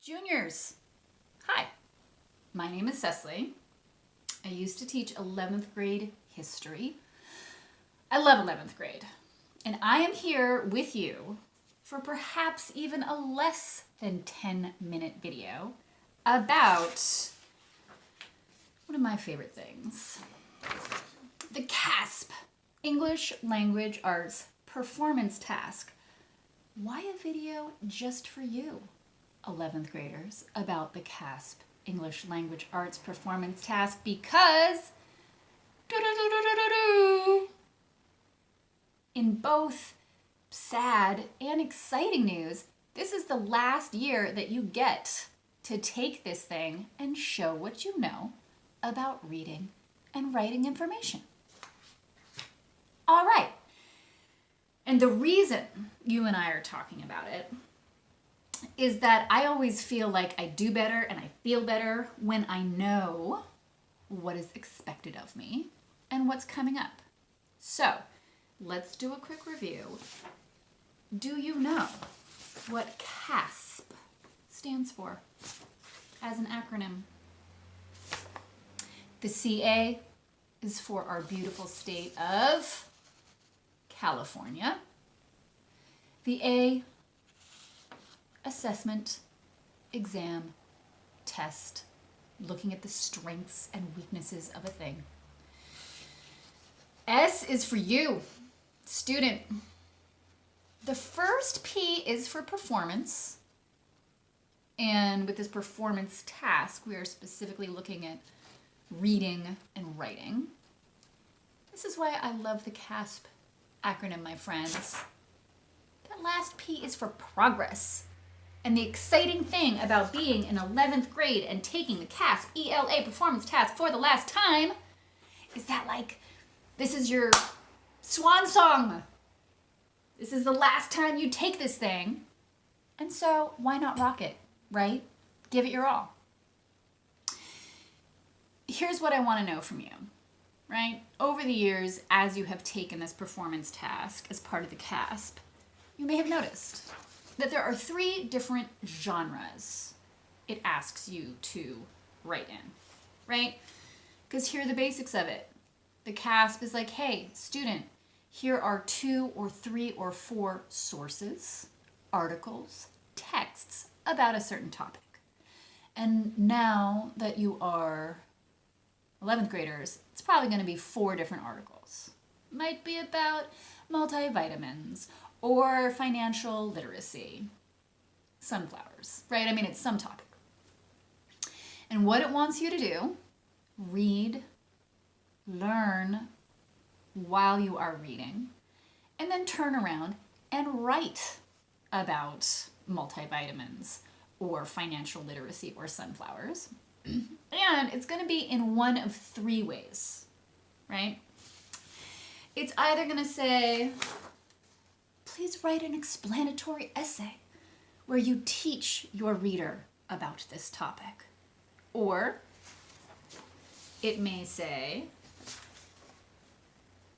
Juniors, hi, my name is Cecily. I used to teach 11th grade history. I love 11th grade, and I am here with you for perhaps even a less than 10-minute video about one of my favorite things, the CASP, English Language Arts Performance Task. Why a video just for you, 11th graders, about the CASP, English Language Arts Performance Task? Because in both sad and exciting news, this is the last year that you get to take this thing and show what you know about reading and writing information. All right. And the reason you and I are talking about it is that I always feel like I do better and I feel better when I know what is expected of me and what's coming up. So let's do a quick review. Do you know what CASP stands for as an acronym? The CA is for our beautiful state of California. The A, assessment, exam, test, looking at the strengths and weaknesses of a thing. S is for you, student. The first P is for performance. And with this performance task, we are specifically looking at reading and writing. This is why I love the CASP acronym, my friends. That last P is for progress. And the exciting thing about being in 11th grade and taking the CASP ELA performance task for the last time is that, this is your swan song. This is the last time you take this thing. And so why not rock it, right? Give it your all. Here's what I want to know from you, right? Over the years, as you have taken this performance task as part of the CASP, you may have noticed that there are 3 different genres it asks you to write in, right? Because here are the basics of it. The CASP is like, hey, student, here are 2 or 3 or 4 sources, articles, texts about a certain topic. And now that you are 11th graders, it's probably going to be 4 different articles. Might be about multivitamins or financial literacy, sunflowers, right? I mean, it's some topic. And what it wants you to do, read, learn while you are reading, and then turn around and write about multivitamins or financial literacy or sunflowers. And it's going to be in one of 3 ways, right? It's either going to say, please write an explanatory essay where you teach your reader about this topic. Or it may say,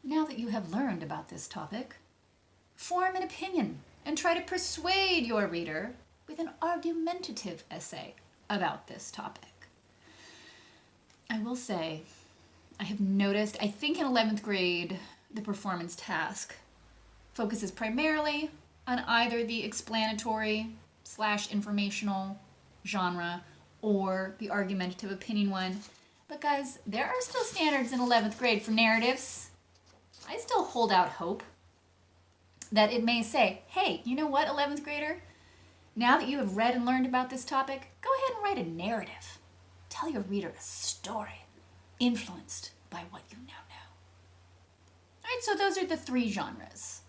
now that you have learned about this topic, form an opinion and try to persuade your reader with an argumentative essay about this topic. I will say, I have noticed, I think in 11th grade, the performance task focuses primarily on either the explanatory/informational genre or the argumentative opinion one. But guys, there are still standards in 11th grade for narratives. I still hold out hope that it may say, hey, you know what, 11th grader? Now that you have read and learned about this topic, go ahead and write a narrative. Tell your reader a story influenced by what you now know. All right, so those are the 3 genres.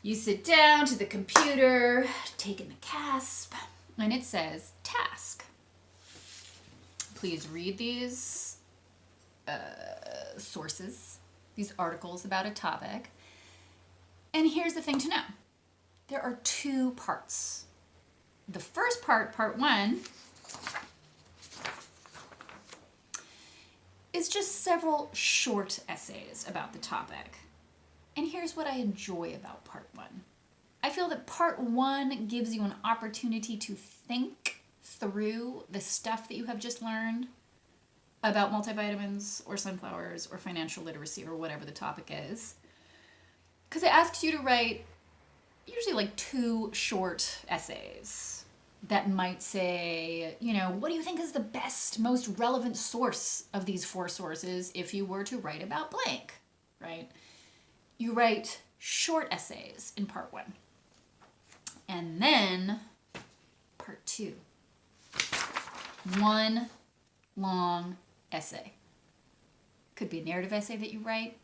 You sit down to the computer, taking the CASP, and it says task. Please read these sources, these articles about a topic. And here's the thing to know. There are 2 parts. The first part, part 1, is just several short essays about the topic. And here's what I enjoy about part 1. I feel that part 1 gives you an opportunity to think through the stuff that you have just learned about multivitamins or sunflowers or financial literacy or whatever the topic is. Because it asks you to write usually like 2 short essays that might say, what do you think is the best, most relevant source of these 4 sources if you were to write about blank, right? You write short essays in part 1. And then part 2. 1 long essay. Could be a narrative essay that you write,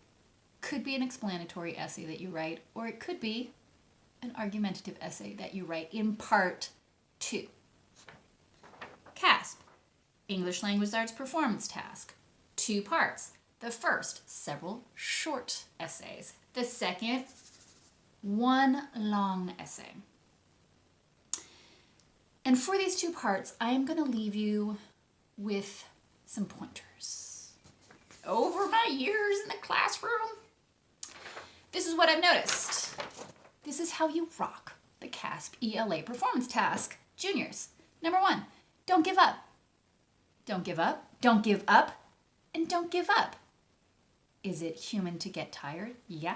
could be an explanatory essay that you write, or it could be an argumentative essay that you write in part 2. CASP, English Language Arts Performance Task. 2 parts. The first, several short essays. The second, 1 long essay. And for these 2 parts, I am going to leave you with some pointers. Over my years in the classroom, this is what I've noticed. This is how you rock the CASP ELA performance task. Juniors, number 1, don't give up. Don't give up, don't give up, and don't give up. Is it human to get tired? Yeah.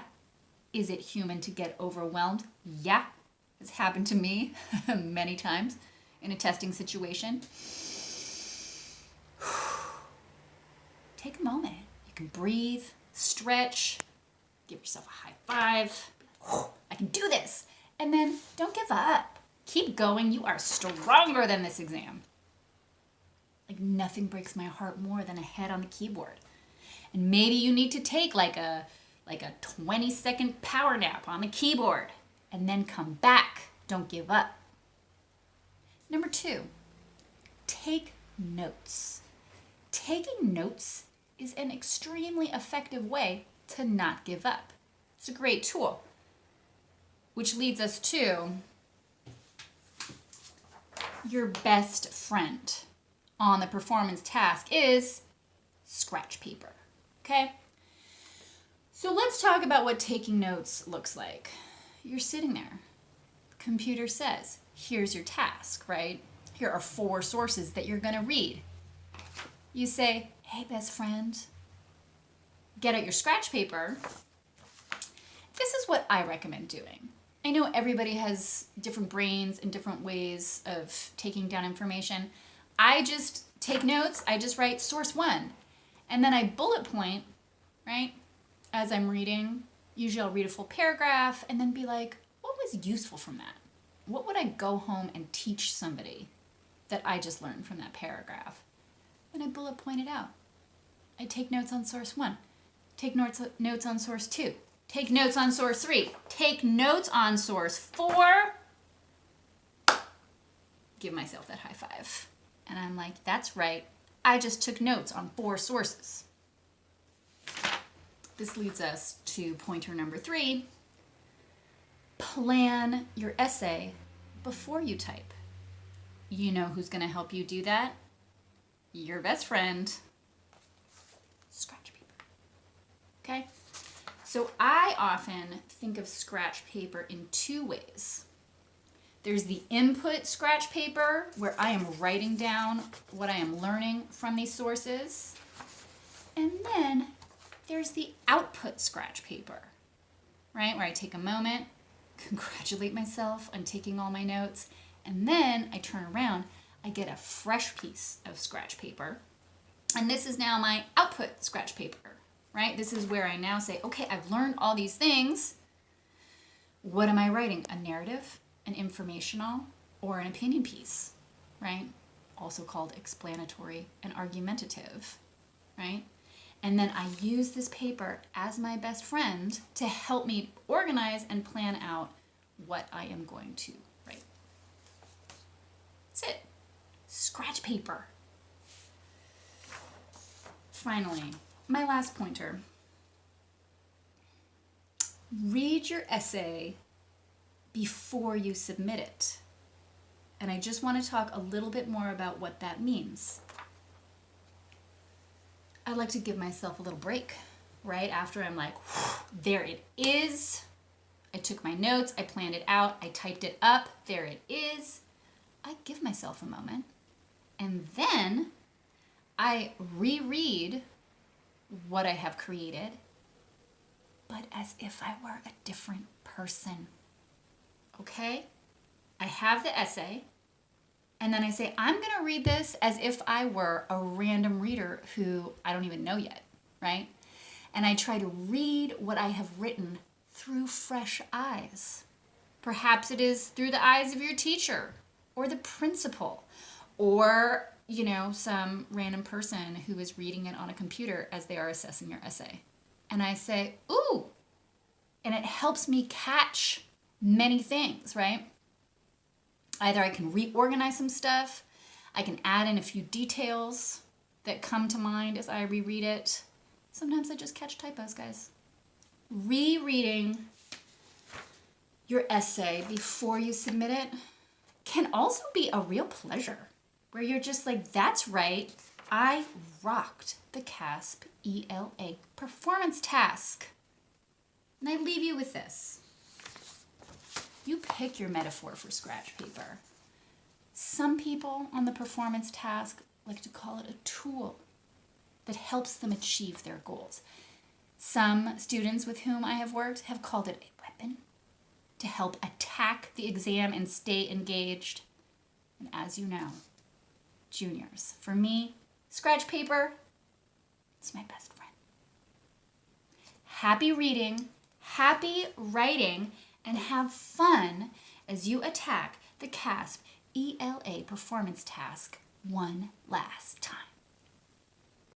Is it human to get overwhelmed? Yeah. It's happened to me many times in a testing situation. Take a moment. You can breathe, stretch, give yourself a high five. I can do this. And then don't give up. Keep going. You are stronger than this exam. Like nothing breaks my heart more than a head on the keyboard. And maybe you need to take like a 20-second power nap on the keyboard and then come back. Don't give up. Number 2, take notes. Taking notes is an extremely effective way to not give up. It's a great tool, which leads us to your best friend on the performance task is scratch paper, okay? So let's talk about what taking notes looks like. You're sitting there. The computer says, here's your task, right? Here are 4 sources that you're going to read. You say, hey, best friend, get out your scratch paper. This is what I recommend doing. I know everybody has different brains and different ways of taking down information. I just take notes. I just write source 1. And then I bullet point, right, as I'm reading. Usually I'll read a full paragraph and then be like, what was useful from that? What would I go home and teach somebody that I just learned from that paragraph? And I bullet point it out. I take notes on source 1. Take notes on source 2. Take notes on source 3. Take notes on source 4. Give myself that high five. And I'm like, that's right. I just took notes on 4 sources. This leads us to pointer number 3. Plan your essay before you type. You know who's going to help you do that? Your best friend, scratch paper. Okay? So I often think of scratch paper in 2 ways. There's the input scratch paper, where I am writing down what I am learning from these sources. And then there's the output scratch paper, right? Where I take a moment, congratulate myself on taking all my notes, and then I turn around, I get a fresh piece of scratch paper. And this is now my output scratch paper, right? This is where I now say, okay, I've learned all these things. What am I writing? A narrative, an informational, or an opinion piece, right? Also called explanatory and argumentative, right? And then I use this paper as my best friend to help me organize and plan out what I am going to write. That's it. Scratch paper. Finally, my last pointer. Read your essay before you submit it. And I just want to talk a little bit more about what that means. I like to give myself a little break, right? After I'm like, there it is. I took my notes, I planned it out, I typed it up, there it is. I give myself a moment, and then I reread what I have created, but as if I were a different person. Okay? I have the essay, and then I say, I'm going to read this as if I were a random reader who I don't even know yet, right? And I try to read what I have written through fresh eyes. Perhaps it is through the eyes of your teacher or the principal or, some random person who is reading it on a computer as they are assessing your essay. And I say, ooh, and it helps me catch many things, right? Either I can reorganize some stuff, I can add in a few details that come to mind as I reread it. Sometimes I just catch typos, guys. Rereading your essay before you submit it can also be a real pleasure, where you're just like, that's right, I rocked the CASP ELA performance task. And I leave you with this. You pick your metaphor for scratch paper. Some people on the performance task like to call it a tool that helps them achieve their goals. Some students with whom I have worked have called it a weapon to help attack the exam and stay engaged. And as you know, juniors, for me, scratch paper, it's my best friend. Happy reading, happy writing, and have fun as you attack the CASP ELA performance task one last time.